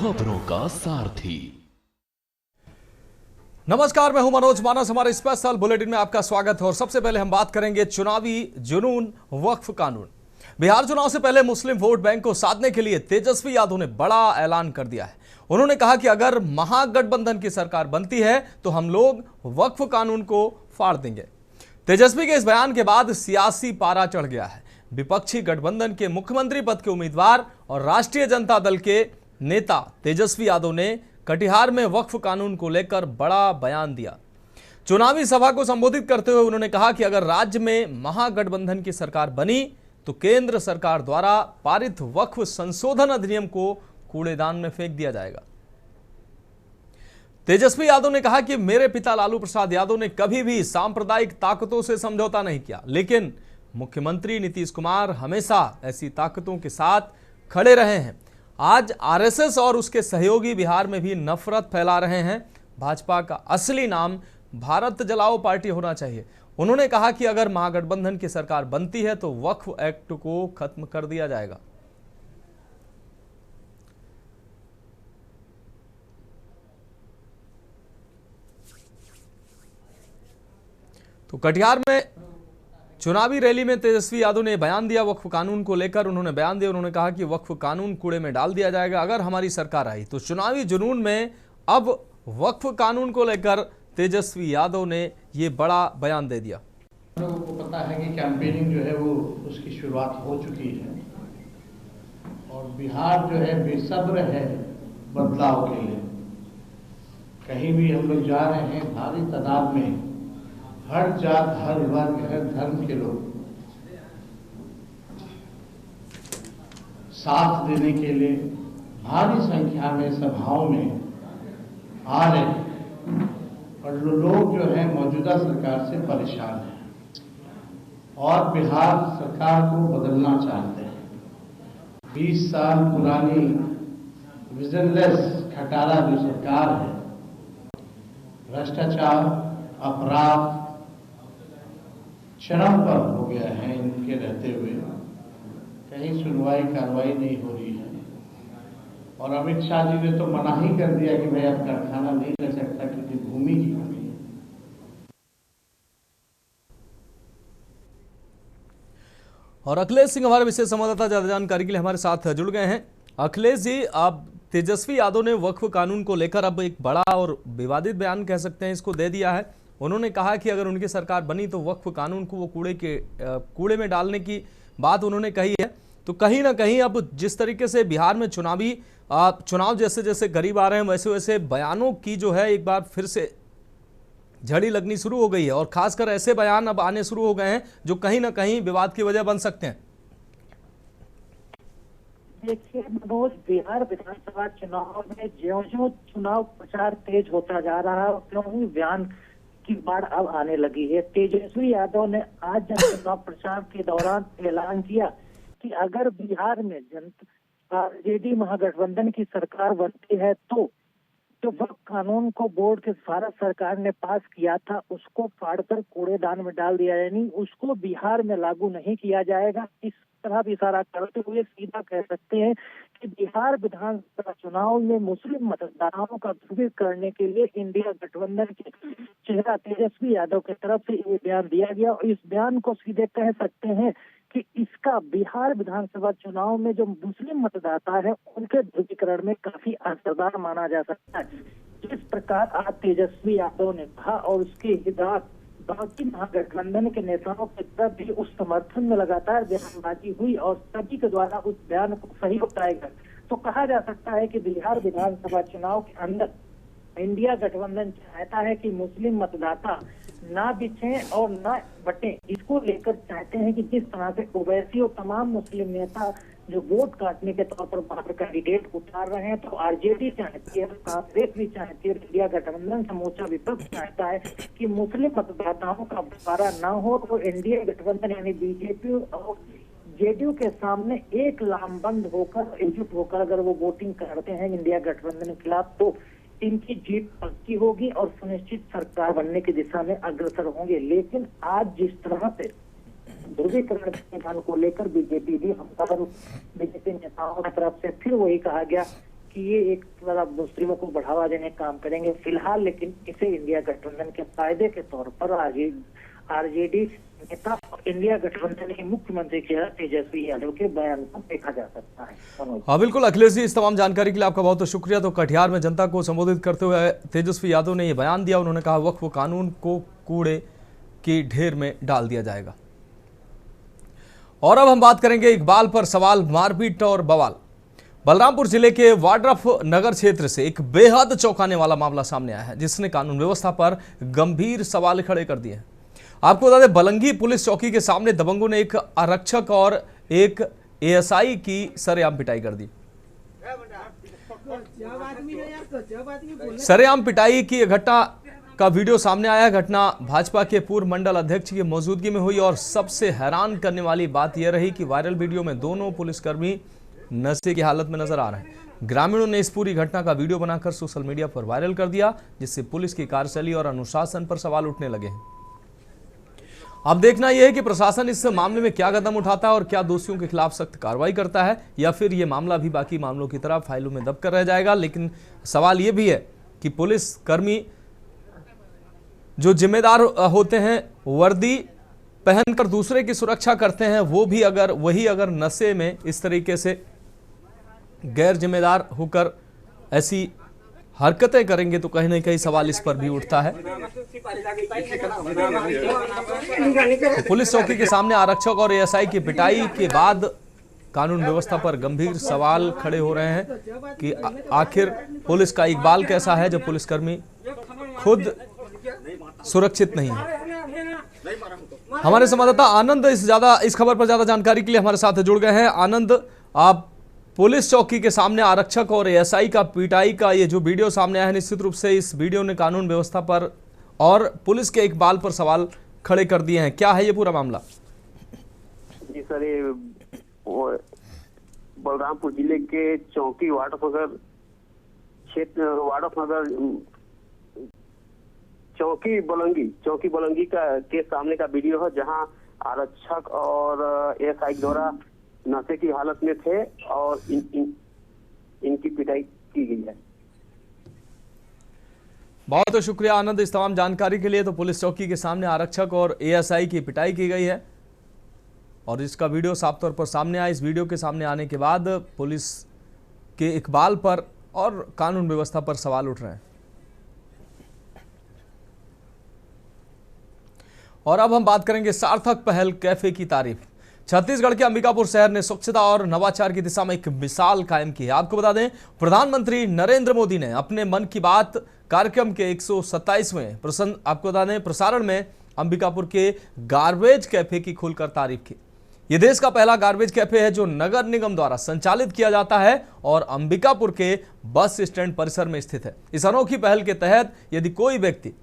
खबरों का सारथी। नमस्कार, मैं हूं मनोज मानस। हमारे स्पेशल बुलेटिन में आपका स्वागत है और सबसे पहले हम बात करेंगे चुनावी जुनून वक्फ कानून। बिहार चुनाव से पहले मुस्लिम वोट बैंक को साधने के लिए तेजस्वी यादव ने बड़ा ऐलान कर दिया है। उन्होंने कहा कि अगर महागठबंधन की सरकार बनती है तो हम लोग वक्फ कानून को फाड़ देंगे। तेजस्वी के इस बयान के बाद सियासी पारा चढ़ गया है। विपक्षी गठबंधन के मुख्यमंत्री पद के उम्मीदवार और राष्ट्रीय जनता दल के नेता तेजस्वी यादव ने कटिहार में वक्फ कानून को लेकर बड़ा बयान दिया। चुनावी सभा को संबोधित करते हुए उन्होंने कहा कि अगर राज्य में महागठबंधन की सरकार बनी तो केंद्र सरकार द्वारा पारित वक्फ संशोधन अधिनियम को कूड़ेदान में फेंक दिया जाएगा। तेजस्वी यादव ने कहा कि मेरे पिता लालू प्रसाद यादव ने कभी भी सांप्रदायिक ताकतों से समझौता नहीं किया, लेकिन मुख्यमंत्री नीतीश कुमार हमेशा ऐसी ताकतों के साथ खड़े रहे हैं। आज आरएसएस और उसके सहयोगी बिहार में भी नफरत फैला रहे हैं। भाजपा का असली नाम भारत जलाओ पार्टी होना चाहिए। उन्होंने कहा कि अगर महागठबंधन की सरकार बनती है तो वक्फ एक्ट को खत्म कर दिया जाएगा। तो कटिहार में चुनावी रैली में तेजस्वी यादव ने बयान दिया। वक्फ कानून को लेकर उन्होंने बयान दिया। उन्होंने कहा कि वक्फ कानून कूड़े में डाल दिया जाएगा अगर हमारी सरकार आई। तो चुनावी जुनून में अब वक्फ कानून को लेकर तेजस्वी यादव ने ये बड़ा बयान दे दिया। लोगों को पता है कि कैंपेनिंग जो है वो उसकी शुरुआत हो चुकी है और बिहार जो है बेसब्र है बदलाव के लिए। कहीं भी हम लोग जा रहे हैं, भारी तादाद में हर जात, हर वर्ग, हर धर्म के लोग साथ देने के लिए भारी संख्या में सभाओं में आ रहे हैं और लोग जो है मौजूदा सरकार से परेशान हैं और बिहार सरकार को बदलना चाहते हैं। 20 साल पुरानी विजनलेस खटारा जो सरकार है, भ्रष्टाचार, अपराध चरम पर हो गया है। इनके रहते हुए कहीं सुनवाई कार्रवाई नहीं हो रही है और अमित शाह जी ने तो मना ही कर दिया कि भाई अब कारखाना नहीं लग सकता क्योंकि भूमि की कमी है। और अखिलेश सिंह हमारे विशेष संवाददाता ज्यादा जानकारी के लिए हमारे साथ जुड़ गए हैं। अखिलेश जी, अब तेजस्वी यादव ने वक्फ कानून को लेकर अब एक बड़ा और विवादित बयान कह सकते हैं इसको दे दिया है। उन्होंने कहा कि अगर उनकी सरकार बनी तो वक्फ कानून को वो कूड़े में डालने की बात उन्होंने कही है। तो कहीं ना कहीं अब जिस तरीके से बिहार में चुनाव जैसे जैसे करीब आ रहे हैं वैसे वैसे बयानों की जो है एक बार फिर से झड़ी लगनी शुरू हो गई है और खासकर ऐसे बयान अब आने शुरू हो गए हैं जो कहीं ना कहीं विवाद की वजह बन सकते हैं। देखिए मनोज, बिहार विधानसभा चुनाव में ज्यों-ज्यों चुनाव प्रचार तेज होता जा रहा है त्यों ही बयान की बाढ़ अब आने लगी है। तेजस्वी यादव ने आज जब चुनाव प्रचार के दौरान ऐलान किया कि अगर बिहार में जनता आरजेडी महागठबंधन की सरकार बनती है तो जो वक्फ कानून को बोर्ड के भारत सरकार ने पास किया था उसको फाड़कर कूड़ेदान में डाल दिया, यानी उसको बिहार में लागू नहीं किया जाएगा। इस तरह इशारा करते हुए सीधा कह सकते हैं कि बिहार विधानसभा चुनाव में मुस्लिम मतदाताओं का ध्रुवीकरण करने के लिए इंडिया गठबंधन के चेहरा तेजस्वी यादव की तरफ से ये बयान दिया गया और इस बयान को सीधे कह सकते हैं कि इसका बिहार विधानसभा चुनाव में जो मुस्लिम मतदाता है उनके ध्रुवीकरण में काफी असरदार माना जा सकता है। जिस प्रकार आज तेजस्वी यादव ने कहा और उसके हिदायत बाकी महागठबंधन के नेताओं की तरफ भी उस समर्थन में लगातार बयानबाजी हुई और सभी के द्वारा उस बयान को सही बताया गया, तो कहा जा सकता है कि बिहार विधानसभा चुनाव के अंदर इंडिया गठबंधन चाहता है कि मुस्लिम मतदाता ना बिछे और ना बटे। इसको लेकर चाहते हैं कि जिस तरह से ओवैसी और तमाम मुस्लिम नेता जो वोट काटने के तौर पर बाहर कैंडिडेट उतार रहे हैं, तो आरजेडी चाहती है, कांग्रेस भी चाहती है, इंडिया गठबंधन समूचा विपक्ष चाहता है कि मुस्लिम मतदाताओं का बंटवारा ना हो और एनडीए गठबंधन यानी बीजेपी और जेडीयू के सामने एक लामबंद होकर एकजुट होकर अगर वो वोटिंग करते हैं इंडिया गठबंधन के खिलाफ तो इनकी जीत पक्की होगी और सुनिश्चित सरकार बनने की दिशा में अग्रसर होंगे। लेकिन आज जिस तरह से ध्रुवीकरण को लेकर बीजेपी भी हमला बीजेपी नेताओं की तरफ से फिर वही कहा गया कि ये एक मतलब मुस्लिमों को बढ़ावा देने का काम करेंगे फिलहाल, लेकिन इसे इंडिया गठबंधन के फायदे के तौर पर आरजेडी नेता और इंडिया गठबंधन के मुख्यमंत्री के तेजस्वी यादव के बयान को देखा जा सकता है। हाँ बिल्कुल अखिलेश जी, इस तमाम जानकारी के लिए आपका बहुत बहुत शुक्रिया। तो कटिहार में जनता को संबोधित करते हुए तेजस्वी यादव ने ये बयान दिया। उन्होंने कहा वक्फ कानून को कूड़े की ढेर में डाल दिया जाएगा। और अब हम बात करेंगे इकबाल पर सवाल, मारपीट और बवाल। बलरामपुर जिले के वाड्रफ नगर क्षेत्र से एक बेहद चौंकाने वाला मामला सामने आया है, जिसने कानून व्यवस्था पर गंभीर सवाल खड़े कर दिए हैं। आपको बता दें, बलंगी पुलिस चौकी के सामने दबंगों ने एक आरक्षक और एक एएसआई की सरेआम पिटाई कर दी। सरेआम पिटाई की घटना का वीडियो सामने आया। घटना भाजपा के पूर्व मंडल अध्यक्ष की मौजूदगी में हुई और सबसे हैरान करने वाली बात यह रही कि वायरल वीडियो में दोनों पुलिसकर्मी नशे की हालत में नजर आ रहे हैं। ग्रामीणों ने इस पूरी घटना का वीडियो बनाकर सोशल मीडिया पर वायरल कर दिया, जिससे पुलिस की कार्यशैली और अनुशासन पर सवाल उठने लगे हैं। अब देखना यह है कि प्रशासन इस मामले में क्या कदम उठाता है और क्या दोषियों के खिलाफ सख्त कार्रवाई करता है, या फिर यह मामला भी बाकी मामलों की तरह फाइलों में दबकर रह जाएगा। लेकिन सवाल यह भी है कि पुलिस कर्मी जो जिम्मेदार होते हैं, वर्दी पहनकर दूसरे की सुरक्षा करते हैं, वो भी अगर नशे में इस तरीके से गैर जिम्मेदार होकर ऐसी हरकतें करेंगे तो कहीं ना कहीं सवाल इस पर भी उठता है। तो पुलिस चौकी के सामने आरक्षक और एएसआई की पिटाई के बाद कानून व्यवस्था पर गंभीर सवाल खड़े हो रहे हैं कि आखिर पुलिस का इकबाल कैसा है जब पुलिसकर्मी खुद सुरक्षित नहीं है। हमारे संवाददाता आनंद इस खबर पर ज्यादा जानकारी के लिए हमारे साथ जुड़ गए हैं। आनंद, आप पुलिस चौकी के सामने आरक्षक और एएसआई का पिटाई का ये जो वीडियो सामने आया है, निश्चित रूप से इस वीडियो ने कानून व्यवस्था पर और पुलिस के इकबाल पर सवाल खड़े कर दिए हैं। क्या है ये पूरा मामला? जी सर, ये बलरामपुर जिले के चौकी वाड्रफनगर क्षेत्र चौकी बलंगी के सामने का वीडियो है, जहां आरक्षक और एएसआई द्वारा नशे की हालत में थे और इनकी पिटाई की गई है। बहुत बहुत शुक्रिया आनंद इस तमाम जानकारी के लिए। तो पुलिस चौकी के सामने आरक्षक और एएसआई की पिटाई की गई है और इसका वीडियो साफ तौर पर सामने आया। इस वीडियो के सामने आने के बाद पुलिस के इकबाल पर और कानून व्यवस्था पर सवाल उठ रहे हैं। और अब हम बात करेंगे सार्थक पहल कैफे की तारीफ। छत्तीसगढ़ के अंबिकापुर शहर ने स्वच्छता और नवाचार की दिशा में एक मिसाल कायम की है। आपको बता दें, प्रधानमंत्री नरेंद्र मोदी ने अपने मन की बात कार्यक्रम के 127वें प्रसारण में अंबिकापुर के गार्बेज कैफे की खुलकर तारीफ की। यह देश का पहला गार्बेज कैफे है जो नगर निगम द्वारा संचालित किया जाता है और अंबिकापुर के बस स्टैंड परिसर में स्थित है। इस अनोखी पहल के तहत यदि कोई व्यक्ति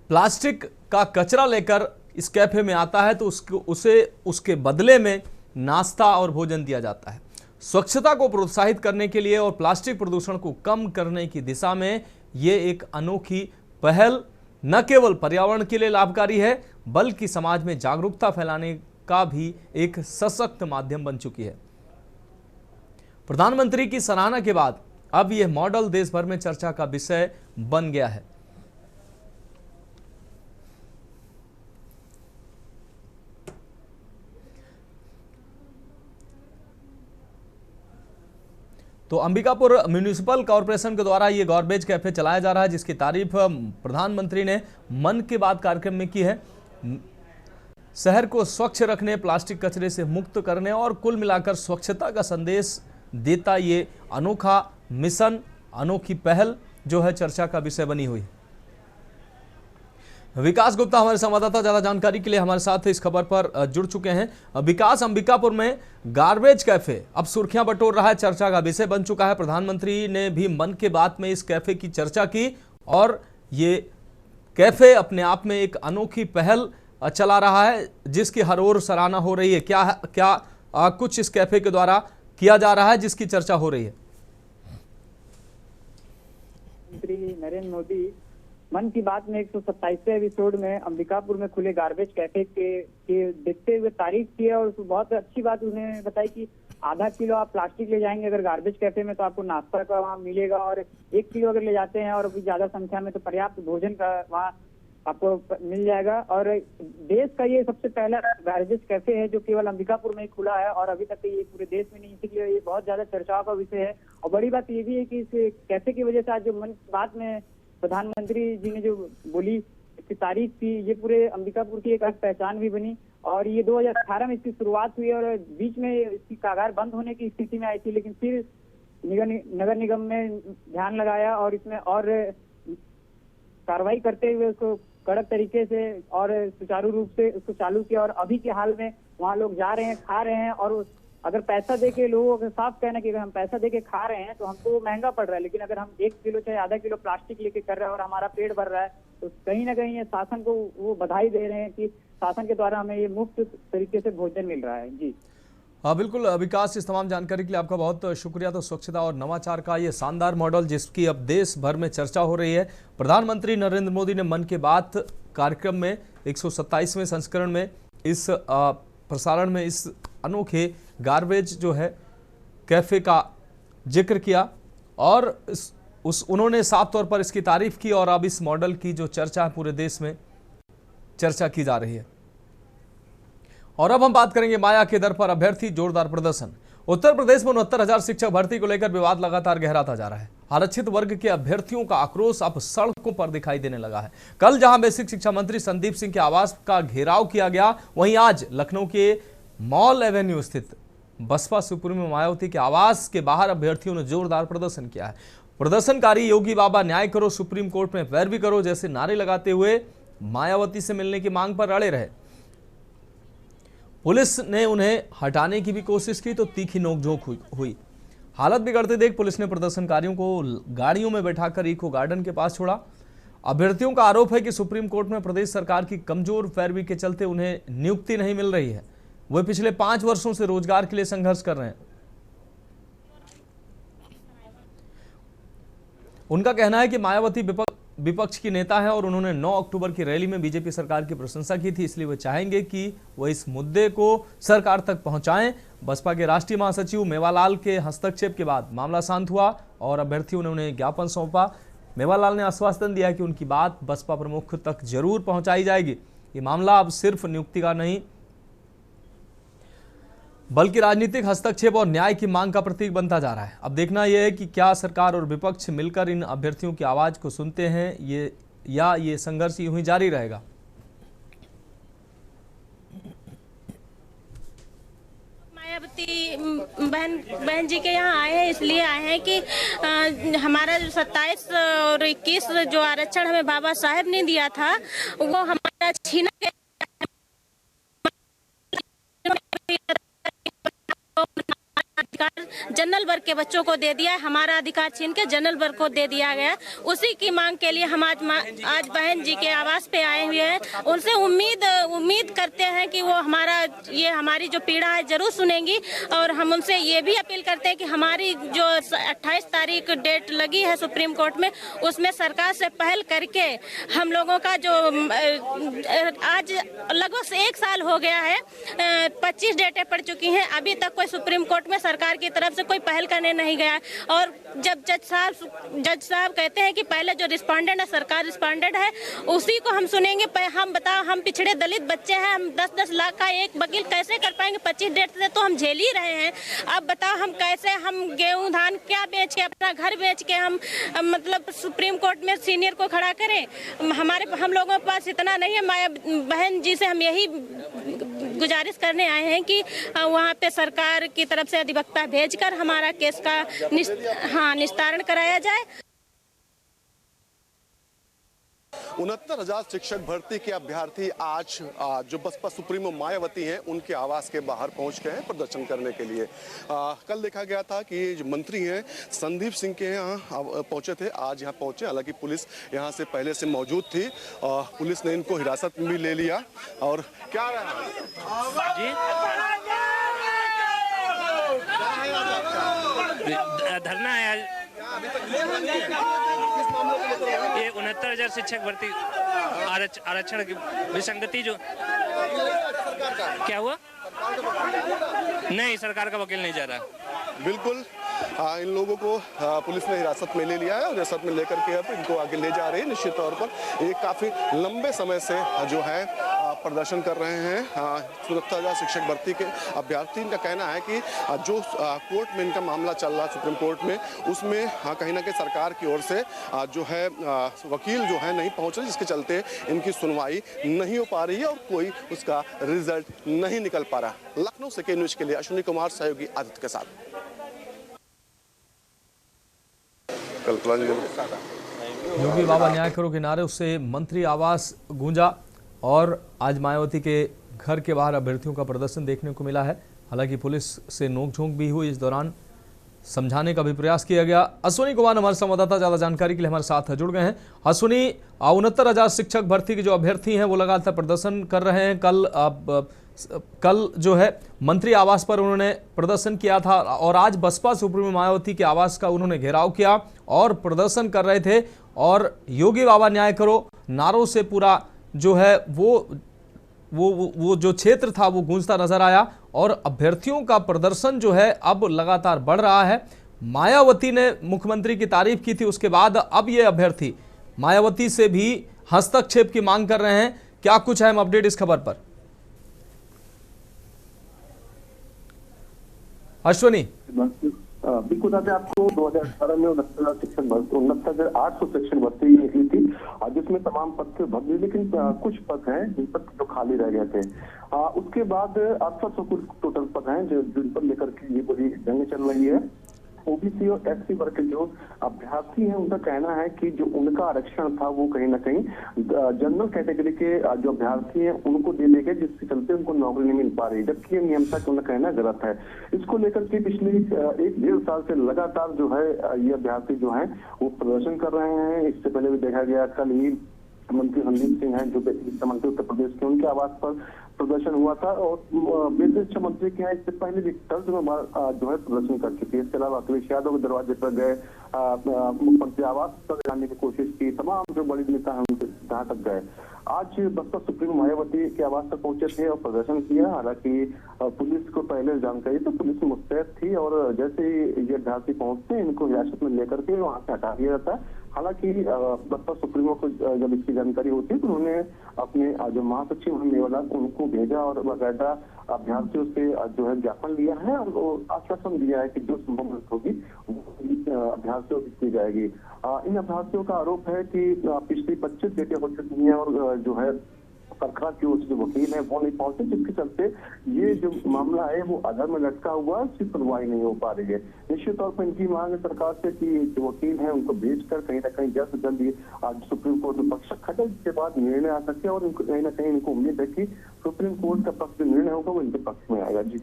प्लास्टिक का कचरा लेकर इस कैफे में आता है तो उसे उसके बदले में नाश्ता और भोजन दिया जाता है। स्वच्छता को प्रोत्साहित करने के लिए और प्लास्टिक प्रदूषण को कम करने की दिशा में ये एक अनोखी पहल न केवल पर्यावरण के लिए लाभकारी है बल्कि समाज में जागरूकता फैलाने का भी एक सशक्त माध्यम बन चुकी है। प्रधानमंत्री की सराहना के बाद अब यह मॉडल देश भर में चर्चा का विषय बन गया है। तो अंबिकापुर म्यूनिसिपल कॉरपोरेशन के द्वारा ये गार्बेज कैफे चलाया जा रहा है, जिसकी तारीफ प्रधानमंत्री ने मन की बात कार्यक्रम में की है। शहर को स्वच्छ रखने, प्लास्टिक कचरे से मुक्त करने और कुल मिलाकर स्वच्छता का संदेश देता ये अनोखा मिशन, अनोखी पहल जो है चर्चा का विषय बनी हुई। विकास गुप्ता हमारे संवाददाता ज्यादा जानकारी के लिए हमारे साथ इस खबर पर जुड़ चुके हैं। विकास, अंबिकापुर में गार्बेज कैफे अब सुर्खियां बटोर रहा है, चर्चा का विषय बन चुका है। प्रधानमंत्री ने भी मन की बात में इस कैफे की चर्चा की और ये कैफे अपने आप में एक अनोखी पहल चला रहा है जिसकी हर ओर सराहना हो रही है। क्या कुछ इस कैफे के द्वारा किया जा रहा है जिसकी चर्चा हो रही है? प्रधानमंत्री नरेंद्र मोदी मन की बात में 127वें एपिसोड में अंबिकापुर में खुले गार्बेज कैफे के देखते हुए तारीफ की है और बहुत अच्छी बात उन्हें बताई कि आधा किलो आप प्लास्टिक ले जाएंगे अगर गार्बेज कैफे में तो आपको नाश्ता का वहाँ मिलेगा, और 1 किलो अगर ले जाते हैं और अभी ज्यादा संख्या में तो पर्याप्त भोजन का वहाँ आपको मिल जाएगा। और देश का ये सबसे पहला गार्बेज कैफे है जो केवल अंबिकापुर में ही खुला है और अभी तक ये पूरे देश में नहीं, इसीलिए ये बहुत ज्यादा चर्चाओं का विषय है। और बड़ी बात ये भी है कि इस कैफे की वजह से आज जो मन की बात में प्रधानमंत्री जी ने जो बोली, इसकी तारीफ थी, ये पूरे अंबिकापुर की एक अलग पहचान भी बनी। और ये 2018 में इसकी शुरुआत हुई और बीच में इसकी कागार बंद होने की स्थिति में आई थी, लेकिन फिर नगर निगम में ध्यान लगाया और इसमें और कार्रवाई करते हुए उसको कड़क तरीके से और सुचारू रूप से उसको चालू किया। और अभी के हाल में वहाँ लोग जा रहे हैं, खा रहे हैं, और अगर पैसा दे के लोगों का साफ कहना कि अगर हम पैसा दे के खा रहे हैं तो हमको महंगा पड़ रहा है, लेकिन अगर हम 1 किलो चाहे आधा किलो प्लास्टिक लेके कर रहे हैं और हमारा पेट भर रहा है तो कहीं ना कहीं ये शासन को वो बधाई दे रहे हैं कि शासन के द्वारा हमें ये मुफ्त तरीके से भोजन मिल रहा है। जी हाँ बिल्कुल विकास, इस तमाम जानकारी के लिए आपका बहुत शुक्रिया। तो स्वच्छता और नवाचार का ये शानदार मॉडल जिसकी अब देश भर में चर्चा हो रही है, प्रधानमंत्री नरेंद्र मोदी ने मन की बात कार्यक्रम में 127वें संस्करण में इस प्रसारण में इस अनोखे गार्बेज जो है कैफे का जिक्र किया और उन्होंने साफ तौर पर इसकी तारीफ की और अब इस मॉडल की जो चर्चा है पूरे देश में चर्चा की जा रही है। और अब हम बात करेंगे माया के दर पर अभ्यर्थी जोरदार प्रदर्शन। उत्तर प्रदेश में 69,000 शिक्षक भर्ती को लेकर विवाद लगातार गहराता जा रहा है। आरक्षित वर्ग के अभ्यर्थियों का आक्रोश अब सड़कों पर दिखाई देने लगा है। कल जहां बेसिक शिक्षा मंत्री संदीप सिंह के आवास का घेराव किया गया, वहीं आज लखनऊ के मॉल एवेन्यू स्थित बसपा सुप्रीमो मायावती के आवास के बाहर अभ्यर्थियों ने जोरदार प्रदर्शन किया है। प्रदर्शनकारी योगी बाबा न्याय करो, सुप्रीम कोर्ट में पैरवी करो जैसे नारे लगाते हुए मायावती से मिलने की मांग पर अड़े रहे। पुलिस ने उन्हें हटाने की भी कोशिश की तो तीखी नोकझोंक हुई। हालत बिगड़ते देख पुलिस ने प्रदर्शनकारियों को गाड़ियों में बैठाकर इको गार्डन के पास छोड़ा। अभ्यर्थियों का आरोप है कि सुप्रीम कोर्ट में प्रदेश सरकार की कमजोर पैरवी के चलते उन्हें नियुक्ति नहीं मिल रही है। वे पिछले 5 वर्षों से रोजगार के लिए संघर्ष कर रहे हैं। उनका कहना है कि मायावती विपक्ष की नेता है और उन्होंने 9 अक्टूबर की रैली में बीजेपी सरकार की प्रशंसा की थी, इसलिए वे चाहेंगे कि वह इस मुद्दे को सरकार तक पहुंचाएं। बसपा के राष्ट्रीय महासचिव मेवालाल के हस्तक्षेप के बाद मामला शांत हुआ और अभ्यर्थियों ने उन्हें ज्ञापन सौंपा। मेवालाल ने आश्वासन दिया कि उनकी बात बसपा प्रमुख तक जरूर पहुंचाई जाएगी। ये मामला अब सिर्फ नियुक्ति का नहीं बल्कि राजनीतिक हस्तक्षेप और न्याय की मांग का प्रतीक बनता जा रहा है। अब देखना यह है कि क्या सरकार और विपक्ष मिलकर इन अभ्यर्थियों की आवाज को सुनते हैं ये संघर्ष यूं ही जारी रहेगा। मायावती बहन जी के यहाँ आए हैं, इसलिए आए हैं कि हमारा जो 27 और 21 जो आरक्षण हमें बाबा साहेब ने दिया था वो हमारा छीना गया। जनरल वर्ग के बच्चों को दे दिया है, हमारा अधिकार छीन के जनरल वर्ग को दे दिया गया। उसी की मांग के लिए हम आज बहन जी के आवास पे आए हुए हैं। उनसे उम्मीद करते हैं कि वो हमारी जो पीड़ा है जरूर सुनेंगी और हम उनसे ये भी अपील करते हैं कि हमारी जो 28 तारीख डेट लगी है सुप्रीम कोर्ट में, उसमें सरकार से पहल करके हम लोगों का जो आज लगभग 1 साल हो गया है, 25 डेटें पड़ चुकी हैं, अभी तक कोई सुप्रीम कोर्ट में सरकार की तरफ से कोई पहल करने नहीं गया। और जब जज साहब कहते हैं कि पहले जो रिस्पोंडेंट है सरकार रिस्पोंडेंट है, उसी को हम सुनेंगे। हम बताओ, हम पिछड़े दलित बच्चे हैं, हम 10-10 लाख का एक वकील कैसे कर पाएंगे? 25 डेट से तो हम झेल ही रहे हैं। अब बताओ हम कैसे, हम गेहूं धान क्या बेच के, अपना घर बेच के हम मतलब सुप्रीम कोर्ट में सीनियर को खड़ा करें? हम लोगों के पास इतना नहीं है। माया बहन जी से हम यही गुजारिश करने आए हैं कि वहाँ पे सरकार की तरफ से अधिवक्ता भेजकर हमारा केस का निस्तारण कराया जाए। 69,000 शिक्षक भर्ती के अभ्यर्थी आज जो बसपा सुप्रीमो मायावती हैं उनके आवास के बाहर पहुंच गए हैं प्रदर्शन करने के लिए। कल देखा गया था कि जो मंत्री हैं संदीप सिंह के यहाँ पहुंचे थे, आज यहाँ पहुंचे। हालांकि पुलिस यहाँ से पहले से मौजूद थी। पुलिस ने इनको हिरासत में भी ले लिया। और क्या धरना है आज, ये 69,000 शिक्षक भर्ती आरक्षण की विसंगति जो क्या हुआ नहीं, सरकार का वकील नहीं जा रहा। बिल्कुल इन लोगों को पुलिस ने हिरासत में ले लिया है और हिरासत में लेकर के अब इनको आगे ले जा रही है। निश्चित तौर पर ये काफ़ी लंबे समय से जो है प्रदर्शन कर रहे हैं। 70,000 शिक्षक भर्ती के अभ्यर्थी का कहना है कि जो कोर्ट में इनका मामला चल रहा है सुप्रीम कोर्ट में, उसमें कहीं ना कहीं सरकार की ओर से जो है वकील जो है नहीं पहुंच रहे, जिसके चलते इनकी सुनवाई नहीं हो पा रही है और कोई उसका रिजल्ट नहीं निकल पा रहा। लखनऊ से के न्यूज़ के लिए अश्विनी कुमार, सहयोगी आदित्य के साथ। योगी बाबा न्याय करो के नारे उससे मंत्री आवास गूंजा और आज मायावती के घर के बाहर अभ्यर्थियों का प्रदर्शन देखने को मिला है। हालांकि पुलिस से नोकझोंक भी हुई, इस दौरान समझाने का भी प्रयास किया गया। अश्विनी कुमार हमारे संवाददाता ज्यादा जानकारी के लिए हमारे साथ जुड़ गए हैं। अश्विनी, 69,000 शिक्षक भर्ती के जो अभ्यर्थी हैं वो लगातार प्रदर्शन कर रहे हैं। कल जो है मंत्री आवास पर उन्होंने प्रदर्शन किया था और आज बसपा सुप्रीमो मायावती के आवास का उन्होंने घेराव किया और प्रदर्शन कर रहे थे और योगी बाबा न्याय करो नारों से पूरा जो है वो जो क्षेत्र था वो गूंजता नजर आया और अभ्यर्थियों का प्रदर्शन जो है अब लगातार बढ़ रहा है। मायावती ने मुख्यमंत्री की तारीफ की थी, उसके बाद अब ये अभ्यर्थी मायावती से भी हस्तक्षेप की मांग कर रहे हैं। क्या कुछ है अपडेट इस खबर पर? अश्विनी, बिल्कुल आपको 2018 में 69,800 शिक्षक भर्ती निकली थी जिसमें तमाम पद भर, लेकिन कुछ पद हैं जिन पर जो खाली रह गए थे। उसके बाद 800 कुछ टोटल पद हैं जिन पर लेकर के ये बड़ी जंग चल रही है। ओबीसी और एससी वर्ग के जो अभ्यर्थी हैं उनका कहना है कि जो उनका आरक्षण था वो कहीं ना कहीं जनरल कैटेगरी के जो अभ्यर्थी हैं उनको दे दिए गए, जिसके चलते उनको नौकरी नहीं मिल पा रही, जबकि ये नियम तक उनका कहना गलत है। इसको लेकर के पिछले 1-1.5 साल से लगातार जो है ये अभ्यर्थी जो है वो प्रदर्शन कर रहे हैं। इससे पहले भी देखा गया, कल ही मंत्री रणदीप सिंह हैं जो वित्त मंत्री उत्तर प्रदेश के, उनके आवास पर प्रदर्शन हुआ था और वित्त शिक्षा मंत्री के यहाँ इससे पहले भी तर्ज में जो है प्रदर्शन कर चुकी है। इसके अलावा अखिलेश यादव के दरवाजे पर गए, मुख्यमंत्री आवास पर जाने की कोशिश की, तमाम जो बड़ी नेता हैं उनके जहाँ तक गए। आज बसपा सुप्रीमो मायावती के आवास पर पहुंचे थे और प्रदर्शन किया। हालांकि पुलिस को पहले जानकारी तो पुलिस मुस्तैद थी और जैसे ही ये अभ्यर्थी पहुंचते हैं इनको हिरासत में लेकर के वहां से हटा दिया जाता है। हालांकि बसपा सुप्रीमो को जब इसकी जानकारी होती है तो उन्होंने अपने जो महासचिव मेवाला उनको भेजा और बाकायदा अभ्यर्थियों से जो है ज्ञापन लिया है और आश्वासन दिया है कि जो संभव मदद होगी वो अभ्यर्थियों की की जाएगी। इन अभ्यर्थियों का आरोप है कि पिछली 25 डेटें हो चुकी हैं और जो है सरकार की ओर से जो वकील है वो नहीं पहुंचे, जिसके चलते ये जो मामला है वो अधर में लटका हुआ है, उसकी सुनवाई नहीं हो पा रही है। निश्चित तौर पर इनकी मांग है सरकार से कि जो वकील है उनको भेजकर कहीं ना कहीं जल्द से जल्द आज सुप्रीम कोर्ट में पक्ष खटे, जिसके बाद निर्णय आ सके और कहीं ना कहीं इनको उम्मीद है कि सुप्रीम कोर्ट का पक्ष जो निर्णय होगा वो इनके पक्ष में आएगा। जी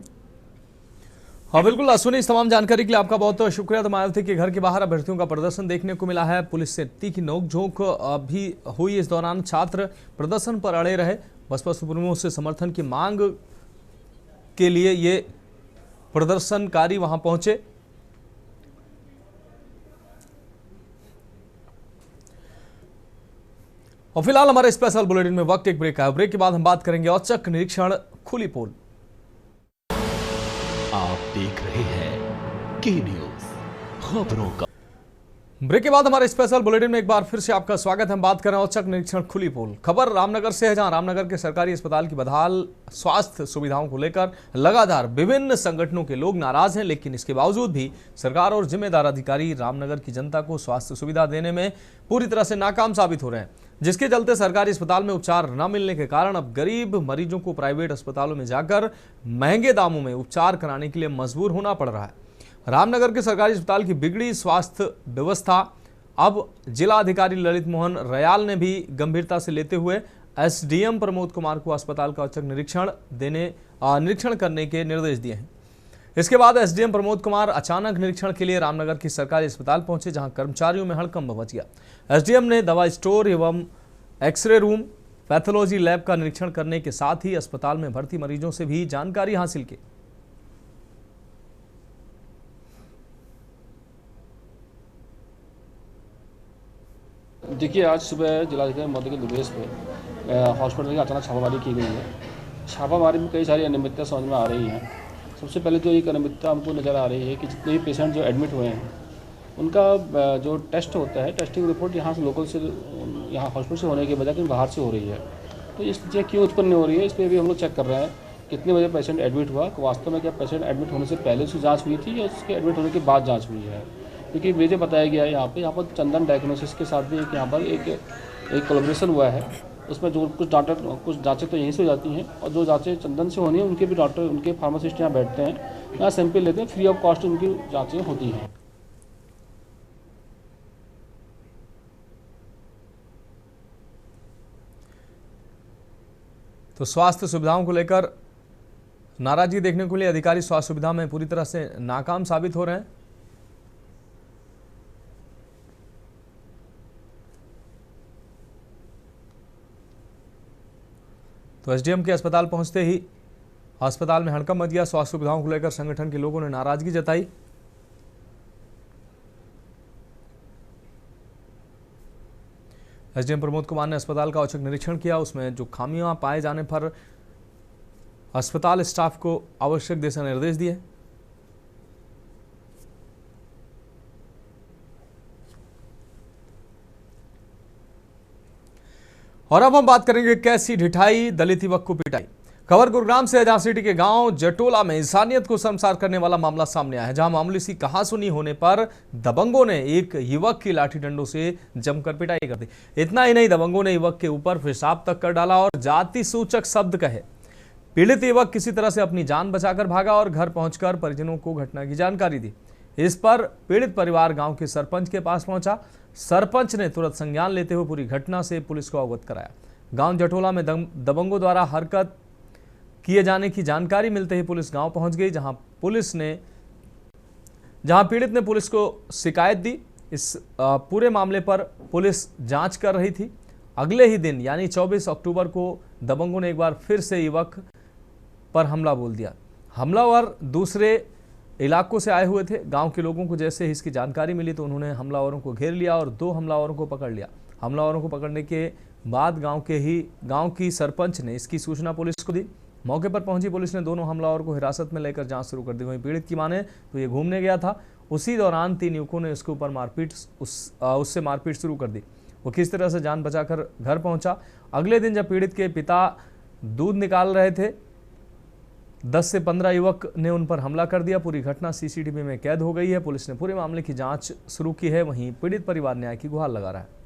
हाँ बिल्कुल अश्विनी, इस तमाम जानकारी के लिए आपका बहुत बहुत शुक्रिया। तो मायावती के घर के बाहर अभ्यर्थियों का प्रदर्शन देखने को मिला है। पुलिस से तीखी नोकझोंक भी हुई। इस दौरान छात्र प्रदर्शन पर अड़े रहे। बसपा सुप्रीमो से समर्थन की मांग के लिए ये प्रदर्शनकारी वहां पहुंचे। और फिलहाल हमारे स्पेशल बुलेटिन में वक्त एक ब्रेक है। ब्रेक के बाद हम बात करेंगे औचक निरीक्षण खुली पोल। आप देख रहे हैं के न्यूज खबरों का। ब्रेक के बाद हमारे स्पेशल बुलेटिन में एक बार फिर से आपका स्वागत है। हम बात कर रहे हैं औचक निरीक्षण खुली पोल। खबर रामनगर से है, जहां रामनगर के सरकारी अस्पताल की बदहाल स्वास्थ्य सुविधाओं को लेकर लगातार विभिन्न संगठनों के लोग नाराज हैं, लेकिन इसके बावजूद भी सरकार और जिम्मेदार अधिकारी रामनगर की जनता को स्वास्थ्य सुविधा देने में पूरी तरह से नाकाम साबित हो रहे हैं, जिसके चलते सरकारी अस्पताल में उपचार न मिलने के कारण अब गरीब मरीजों को प्राइवेट अस्पतालों में जाकर महंगे दामों में उपचार कराने के लिए मजबूर होना पड़ रहा है। रामनगर के सरकारी अस्पताल की बिगड़ी स्वास्थ्य व्यवस्था अब जिला अधिकारी ललित मोहन रयाल ने भी गंभीरता से लेते हुए एसडीएम प्रमोद कुमार को अस्पताल का औचक निरीक्षण करने के निर्देश दिए हैं। इसके बाद एसडीएम प्रमोद कुमार अचानक निरीक्षण के लिए रामनगर की सरकारी अस्पताल पहुंचे, जहां कर्मचारियों में हड़कंप मच गया। एसडीएम ने दवा स्टोर एवं एक्सरे रूम, पैथोलॉजी लैब का निरीक्षण करने के साथ ही अस्पताल में भर्ती मरीजों से भी जानकारी हासिल की। देखिए, आज सुबह जिलाधिकारी महोदय के निर्देश पे हॉस्पिटल की अचानक छापामारी की गई है। छापामारी में कई सारी अनियमितता समझ में आ रही हैं। सबसे पहले जो एक अनियमितता हमको नज़र आ रही है कि जितने भी पेशेंट जो एडमिट हुए हैं उनका जो टेस्ट होता है, टेस्टिंग रिपोर्ट यहाँ से लोकल से, यहाँ हॉस्पिटल से होने के बजाय कहीं बाहर से हो रही है। तो इस चीज़ क्यों उत्पन्न हो रही है, इस पर भी हम लोग चेक कर रहे हैं कितने बजे पेशेंट एडमिट हुआ, वास्तव में क्या पेशेंट एडमिट होने से पहले उसकी जाँच हुई थी या उसके एडमिट होने के बाद जाँच हुई है। क्योंकि मुझे बताया गया है यहाँ पर चंदन डायग्नोसिस के साथ भी एक यहाँ पर एक कोलैबोरेशन हुआ है। उसमें जो कुछ जांचें तो यहीं से हो जाती हैं और जो जांचें चंदन से होनी है उनके भी डॉक्टर, उनके फार्मासिस्ट यहाँ बैठते हैं, यहाँ सैंपल लेते हैं, फ्री ऑफ कॉस्ट उनकी जांचें होती हैं। तो स्वास्थ्य सुविधाओं को लेकर नाराजगी देखने को लिए अधिकारी स्वास्थ्य सुविधा में पूरी तरह से नाकाम साबित हो रहे हैं। तो एसडीएम के अस्पताल पहुंचते ही अस्पताल में हड़कंप मच गया। स्वास्थ्य सुविधाओं को लेकर संगठन के लोगों ने नाराजगी जताई। एसडीएम प्रमोद कुमार ने अस्पताल का औचक निरीक्षण किया। उसमें जो खामियां पाए जाने पर अस्पताल स्टाफ को आवश्यक दिशा निर्देश दिए। और अब हम बात करेंगे कैसी ढिठाई, दलित युवक को पिटाई। खबर गुरुग्राम से है, जहां सिटी के गांव जटोला में इंसानियत को शर्मसार करने वाला मामला सामने आया है, जहां मामूली सी कहासुनी होने पर दबंगों ने एक युवक की लाठी डंडों से जमकर पिटाई कर दी। इतना ही नहीं, दबंगों ने युवक के ऊपर पेशाब तक कर डाला और जाति सूचक शब्द कहे। पीड़ित युवक किसी तरह से अपनी जान बचाकर भागा और घर पहुंचकर परिजनों को घटना की जानकारी दी। इस पर पीड़ित परिवार गांव के सरपंच के पास पहुंचा। सरपंच ने तुरंत संज्ञान लेते हुए पूरी घटना से पुलिस को अवगत कराया। गांव जटोला में दबंगों द्वारा हरकत किए जाने की जानकारी मिलते ही पुलिस गांव पहुंच गई, जहां पीड़ित ने पुलिस को शिकायत दी। इस पूरे मामले पर पुलिस जांच कर रही थी। अगले ही दिन यानी 24 अक्टूबर को दबंगों ने एक बार फिर से युवक पर हमला बोल दिया। हमलावर दूसरे इलाकों से आए हुए थे। गांव के लोगों को जैसे ही इसकी जानकारी मिली तो उन्होंने हमलावरों को घेर लिया और 2 हमलावरों को पकड़ लिया। हमलावरों को पकड़ने के बाद गांव की सरपंच ने इसकी सूचना पुलिस को दी। मौके पर पहुंची पुलिस ने दोनों हमलावरों को हिरासत में लेकर जांच शुरू कर दी। वहीं पीड़ित की माने तो ये घूमने गया था, उसी दौरान 3 युवकों ने उसके ऊपर उससे मारपीट शुरू कर दी। वो किस तरह से जान बचाकर घर पहुंचा। अगले दिन जब पीड़ित के पिता दूध निकाल रहे थे, 10 से 15 युवक ने उन पर हमला कर दिया। पूरी घटना सीसीटीवी में कैद हो गई है। पुलिस ने पूरे मामले की जांच शुरू की है। वहीं पीड़ित परिवार न्याय की गुहार लगा रहा है।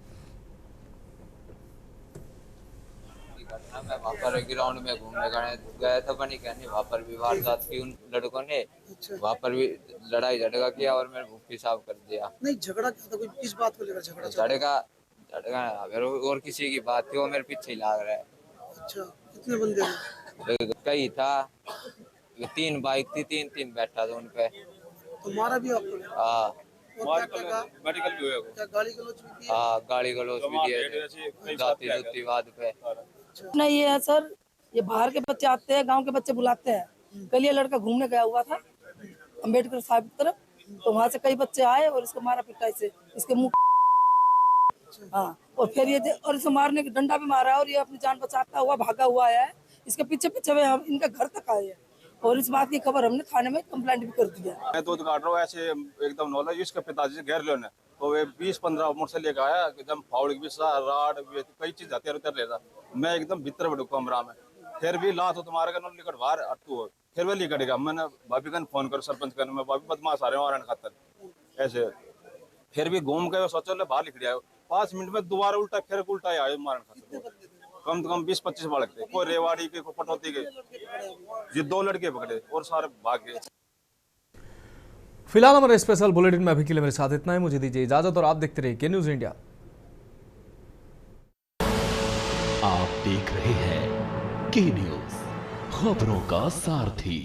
मैं वहाँ पर ग्राउंड में घूमने गया था, बनी कहने वहाँ पर भी वारदात की उन लड़कों ने। वहाँ पर भी लड़ाई झगड़ा किया और मेरे पेशाब कर दिया। नहीं, झगड़ा क्या था? कोई किस बात को लेकर झगड़ा और किसी की बात थी, वो मेरे पीछे ही लाग रहा है। अच्छा, कितने बंदे हैं? कई था, 3 बाइक थी, 3 बैठा था उन पे। तो मारा भी आपको? हाँ, मेडिकल भी हुआ। क्या गाली गलौज भी की? हाँ, गाली गलौज भी दिए, जातिवाद पे। नहीं, ये है सर, ये बाहर के बच्चे आते हैं, गांव के बच्चे बुलाते हैं। कल ये लड़का घूमने गया हुआ था अम्बेडकर साहब की तरफ, तो वहाँ से कई बच्चे आए और इसको मारा पिटाई से, इसके मुंह। हाँ, और फिर ये और इसे मारने की डंडा भी मारा और ये अपनी जान बचाता हुआ भागा हुआ है। इसके पीछे पीछे हम इनके घर तक आए हैं और इस बात की खबर हमने थाने में कंप्लेंट भी कर दी है। मैं दूध काट रहा हूँ, ऐसे एकदम नॉलेज इसके पिताजी से घेर लो ने, तो वे 20-15 मोटरसाइकिल लेकर आया, एकदम फावड़ भी राड कई चीज हथियार उतर लेता। मैं एकदम भीतर बढ़ू कमरा में, फिर भी ला तो तुम्हारे का निकट बाहर अटू हो, फिर वे लिकटेगा। मैंने भाभी का फोन कर, सरपंच का, मैं भाभी बदमाश आ रहे हैं खातर ऐसे। फिर भी घूम के सोचो बाहर लिख दिया। 5 मिनट में दोबारा उल्टा फिर उल्टा आए मारन खातर। कम से कम 20-25 बालक थे, कोई रेवाड़ी के, कोई पटौती के। ये 2 लड़के पकड़े और सारे भाग गए। फिलहाल हमारे स्पेशल बुलेटिन में अभी के लिए मेरे साथ इतना ही। मुझे दीजिए इजाजत और आप देखते रहिए के न्यूज इंडिया। आप देख रहे हैं के न्यूज, खबरों का सारथी।